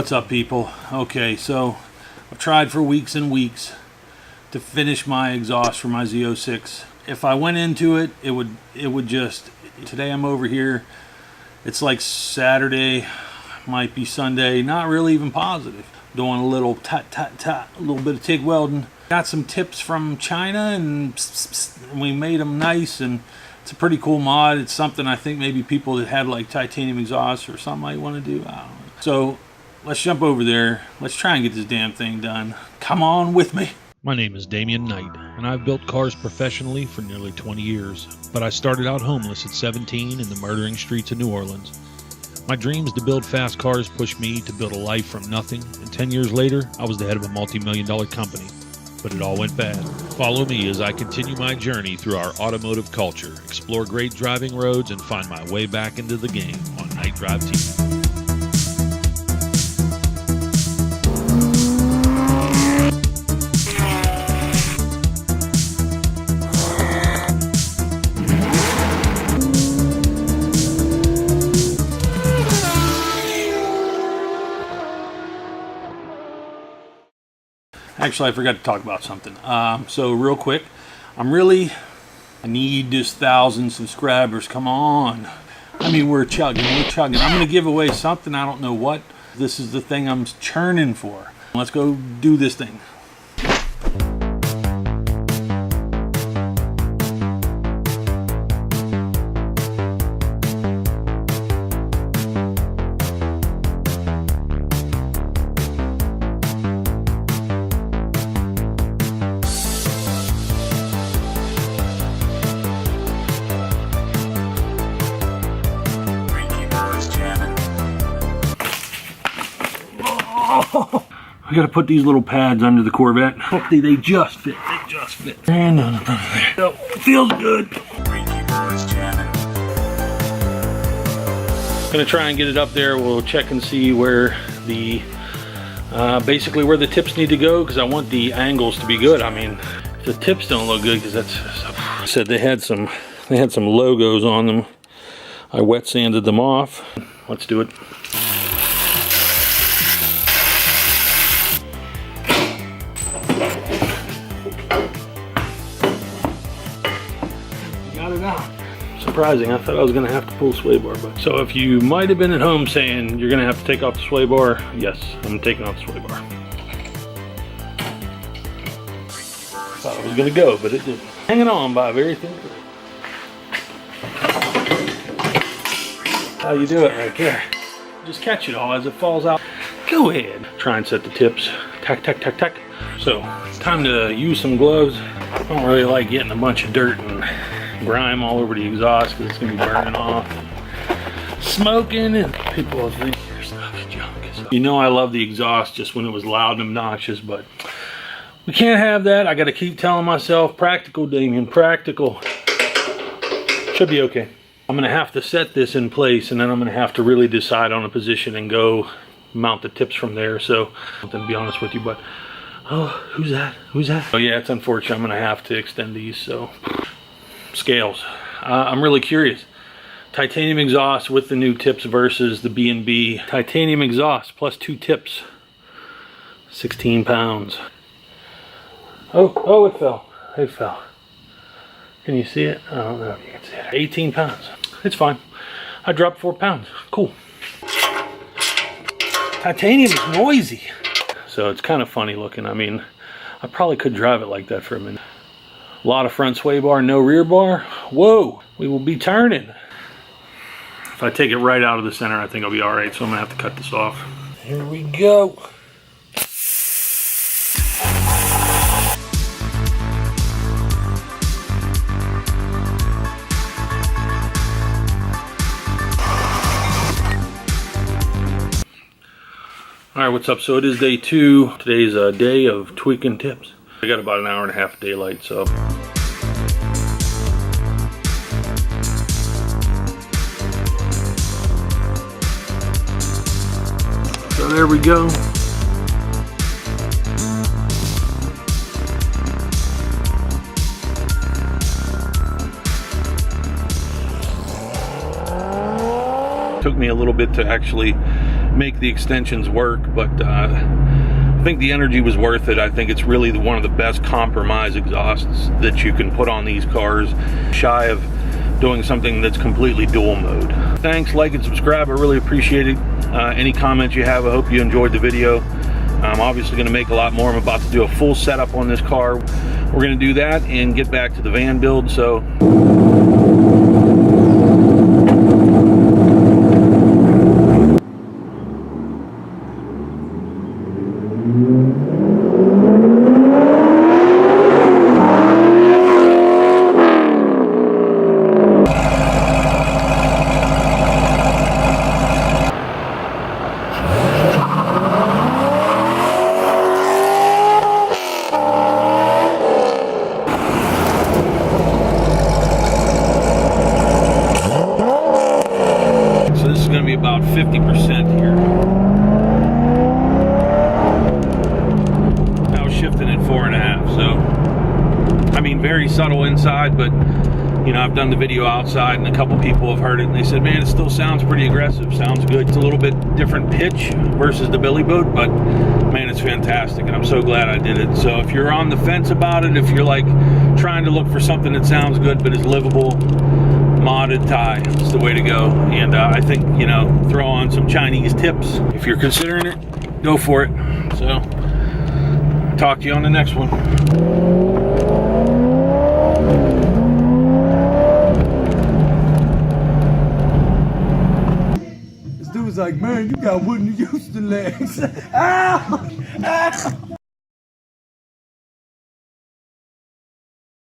What's up, people? Okay, so I've tried for weeks and weeks to finish my exhaust for my Z06. If I went into it, it would just, today I'm over here, it's like Saturday, might be Sunday, not really even positive. Doing a little a little bit of TIG welding. Got some tips from China and we made them nice, and it's a pretty cool mod. It's something I think maybe people that had like titanium exhaust or something might want to do. I don't know. So let's jump over there. Let's try and get this damn thing done. Come on with me. My name is Damian Knight, and I've built cars professionally for nearly 20 years, but I started out homeless at 17 in the murdering streets of New Orleans. My dreams to build fast cars pushed me to build a life from nothing, and 10 years later, I was the head of a multi-million-dollar company. But it all went bad. Follow me as I continue my journey through our automotive culture, explore great driving roads, and find my way back into the game on Night Drive TV. Actually, I forgot to talk about something. So real quick, I need this 1,000 subscribers. Come on. I mean, we're chugging. I'm going to give away something. I don't know what. This is the thing I'm churning for. Let's go do this thing. I gotta put these little pads under the Corvette. Hopefully they just fit. And so, it feels good. Gonna try and get it up there. We'll check and see where the basically where the tips need to go, because I want the angles to be good. I mean, the tips don't look good because I said they had some logos on them. I wet sanded them off. Let's do it. Surprising. I thought I was going to have to pull the sway bar, but so if you might have been at home saying you're going to have to take off the sway bar, yes, I'm taking off the sway bar. Thought it was going to go, but it didn't. Hanging on by a very thin thread. How you do it right there. Just catch it all as it falls out. Go ahead. Try and set the tips. Tack, tack, tack, tack. So, time to use some gloves. I don't really like getting a bunch of dirt and grime all over the exhaust because it's going to be burning off and smoking, and people will think your stuff's junk. So, you know I love the exhaust just when it was loud and obnoxious, but we can't have that. I got to keep telling myself, practical, Damien, practical. Should be okay. I'm going to have to set this in place, and then I'm going to have to really decide on a position and go mount the tips from there. So, to be honest with you, but oh, who's that? Oh yeah, it's unfortunate. I'm going to have to extend these, so. Scales. I'm really curious. Titanium exhaust with the new tips versus the B&B. Titanium exhaust plus 2 tips. 16 pounds. Oh, it fell. It fell. Can you see it? I don't know if you can see it. 18 pounds. It's fine. I dropped 4 pounds. Cool. Titanium is noisy. So it's kind of funny looking. I mean, I probably could drive it like that for a minute. A lot of front sway bar, no rear bar. Whoa, we will be turning. If I take it right out of the center, I think I'll be all right. So I'm gonna have to cut this off. Here we go. All right, what's up? So it is day 2. Today's a day of tweaking tips. I got about an hour and a half of daylight, so. So there we go. Took me a little bit to actually make the extensions work, but I think the energy was worth it. I think it's really one of the best compromise exhausts that you can put on these cars, shy of doing something that's completely dual mode. Thanks, like and subscribe, I really appreciate it. Any comments you have, I hope you enjoyed the video. I'm obviously going to make a lot more. I'm about to do a full setup on this car. We're going to do that and get back to the van build. So this is going to be about 50% here. I was shifting at 4.5, so I mean, very subtle inside, but you know, I've done the video outside and a couple people have heard it and they said, man, it still sounds pretty aggressive, sounds good. It's a little bit different pitch versus the Billy Boat, but man, it's fantastic and I'm so glad I did it. So if you're on the fence about it, if you're like trying to look for something that sounds good but is livable, modded tie is the way to go. And I think, you know, throw on some Chinese tips if you're considering it, go for it. So talk to you on the next one. This dude was like, man, you got wooden Houston legs. Ow! Ow!